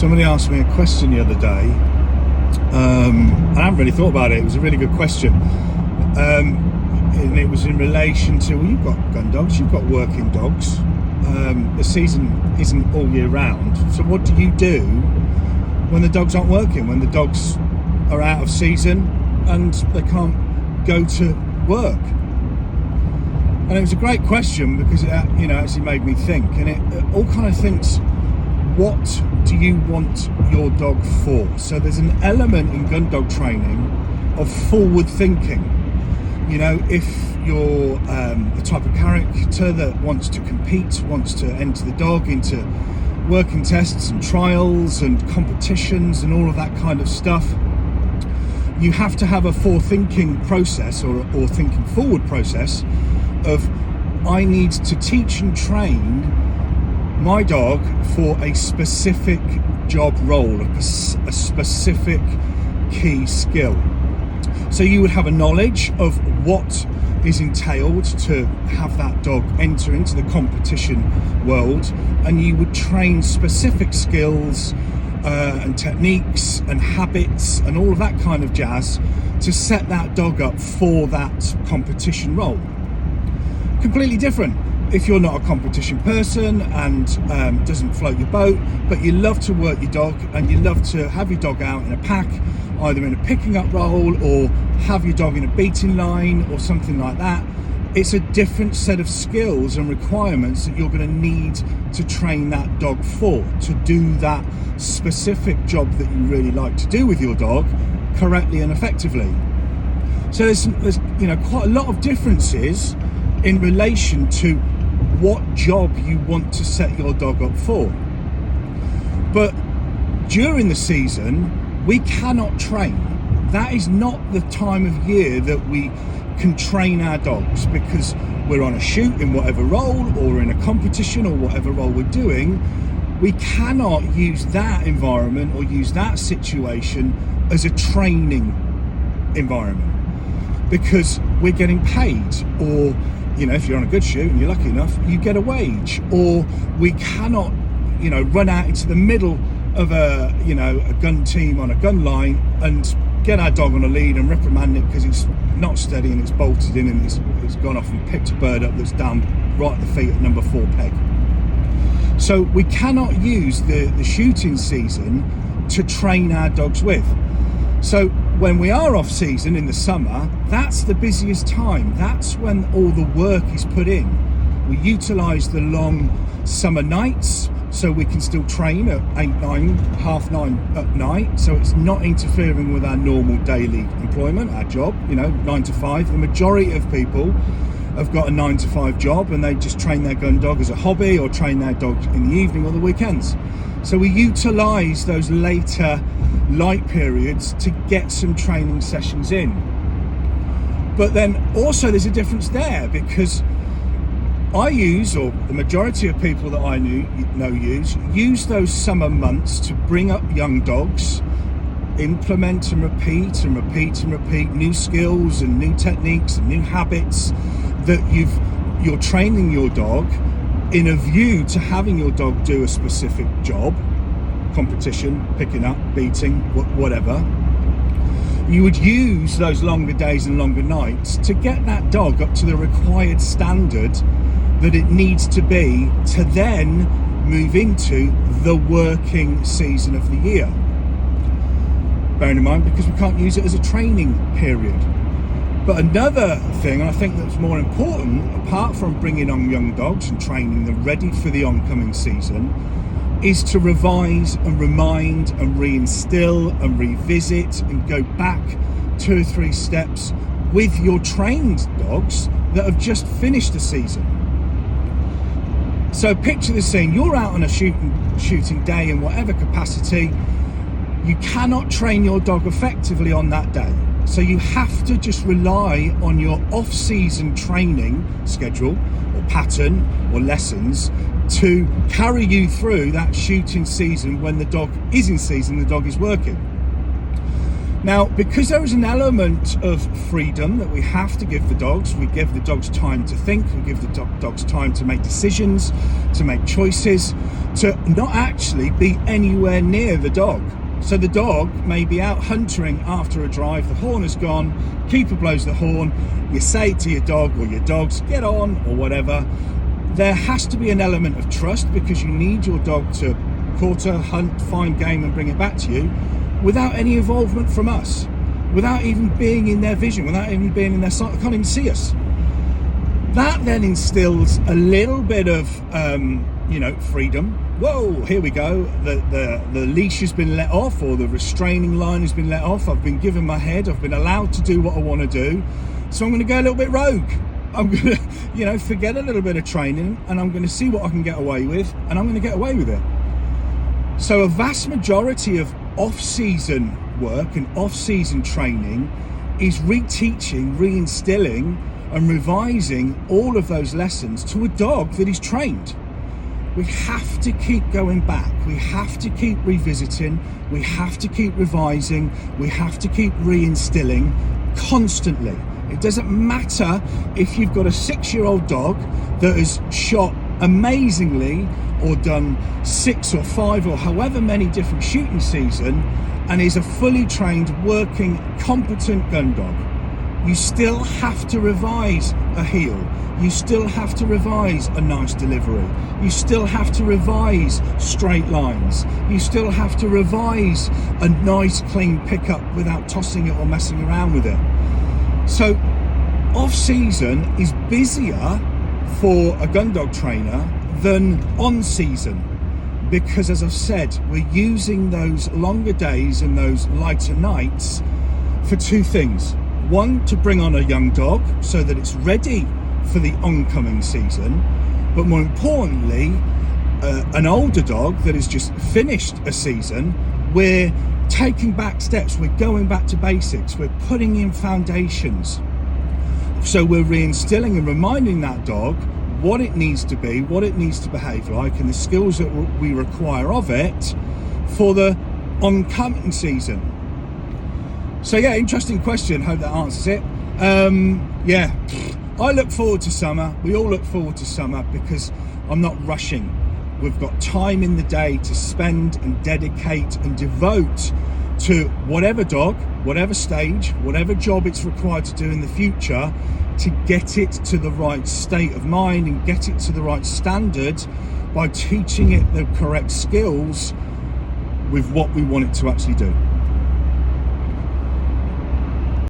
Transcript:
Somebody asked me a question the other day. I haven't really thought about it. It was a really good question. And it was in relation to, well, you've got gun dogs, you've got working dogs. The season isn't all year round. So what do you do when the dogs aren't working, when the dogs are out of season and they can't go to work? And it was a great question because it, actually made me think, and it all kind of thinks, what do you want your dog for? So there's an element in gun dog training of forward thinking. If you're the type of character that wants to compete, wants to enter the dog into working tests and trials and competitions and all of that kind of stuff, you have to have a forward-thinking process or thinking forward process of, I need to teach and train my dog for a specific job role, a specific key skill. So you would have a knowledge of what is entailed to have that dog enter into the competition world, and you would train specific skills and techniques and habits and all of that kind of jazz to set that dog up for that competition role. Completely different if you're not a competition person and doesn't float your boat, but you love to work your dog and you love to have your dog out in a pack, either in a picking up role or have your dog in a beating line or something like that. It's a different set of skills and requirements that you're going to need to train that dog for, to do that specific job that you really like to do with your dog correctly and effectively. So there's quite a lot of differences in relation to what job you want to set your dog up for. But during the season, we cannot train. That is not the time of year that we can train our dogs, because we're on a shoot in whatever role or in a competition or whatever role we're doing. We cannot use that environment or use that situation as a training environment, because we're getting paid, or if you're on a good shoot and you're lucky enough, you get a wage. Or we cannot run out into the middle of a gun team on a gun line and get our dog on a lead and reprimand it because it's not steady and it's bolted in and it's gone off and picked a bird up that's down right at the feet at number 4 peg. So we cannot use the shooting season to train our dogs with. So when we are off season in the summer, that's the busiest time. That's when all the work is put in. We utilise the long summer nights so we can still train at 8, 9, half 9 at night. So it's not interfering with our normal daily employment, our job, 9 to 5. The majority of people have got a 9 to 5 job and they just train their gun dog as a hobby or train their dog in the evening or the weekends. So we utilise those later light periods to get some training sessions in. But then also there's a difference there, because I use, or the majority of people that I know use those summer months to bring up young dogs, implement and repeat and repeat and repeat new skills and new techniques and new habits that you're training your dog in a view to having your dog do a specific job, competition, picking up, beating, whatever. You would use those longer days and longer nights to get that dog up to the required standard that it needs to be to then move into the working season of the year. Bearing in mind, because we can't use it as a training period. But another thing, and I think that's more important, apart from bringing on young dogs and training them ready for the oncoming season, is to revise and remind and reinstill and revisit and go back 2 or 3 steps with your trained dogs that have just finished the season. So picture the scene, you're out on a shooting day in whatever capacity. You cannot train your dog effectively on that day. So you have to just rely on your off-season training schedule or pattern or lessons to carry you through that shooting season. When the dog is in season, the dog is working. Now, because there is an element of freedom that we have to give the dogs, we give the dogs time to think, we give the dogs time to make decisions, to make choices, to not actually be anywhere near the dog. So the dog may be out hunting after a drive, the horn has gone, keeper blows the horn, you say to your dog or your dogs, get on, or whatever. There has to be an element of trust, because you need your dog to quarter, hunt, find game and bring it back to you, without any involvement from us, without even being in their vision, without even being in their sight. They can't even see us. That then instills a little bit of freedom. Whoa, here we go. The leash has been let off, or the restraining line has been let off. I've been given my head. I've been allowed to do what I want to do. So I'm going to go a little bit rogue. I'm going to, forget a little bit of training, and I'm going to see what I can get away with, and I'm going to get away with it. So a vast majority of off-season work and off-season training is reteaching, reinstilling and revising all of those lessons to a dog that is trained. We have to keep going back, we have to keep revisiting, we have to keep revising, we have to keep reinstilling constantly. It doesn't matter if you've got a 6-year-old dog that has shot amazingly or done 6 or 5 or however many different shooting seasons and is a fully trained, working, competent gun dog. You still have to revise a heel. You still have to revise a nice delivery. You still have to revise straight lines. You still have to revise a nice clean pickup without tossing it or messing around with it. So off-season is busier for a gun dog trainer than on-season, because, as I've said, we're using those longer days and those lighter nights for 2 things. One, to bring on a young dog so that it's ready for the oncoming season, but more importantly, an older dog that has just finished a season. We're taking back steps, we're going back to basics, we're putting in foundations. So we're reinstilling and reminding that dog what it needs to be, what it needs to behave like, and the skills that we require of it for the oncoming season. So yeah, interesting question. Hope that answers it. I look forward to summer. We all look forward to summer because I'm not rushing. We've got time in the day to spend and dedicate and devote to whatever dog, whatever stage, whatever job it's required to do in the future, to get it to the right state of mind and get it to the right standard by teaching it the correct skills with what we want it to actually do.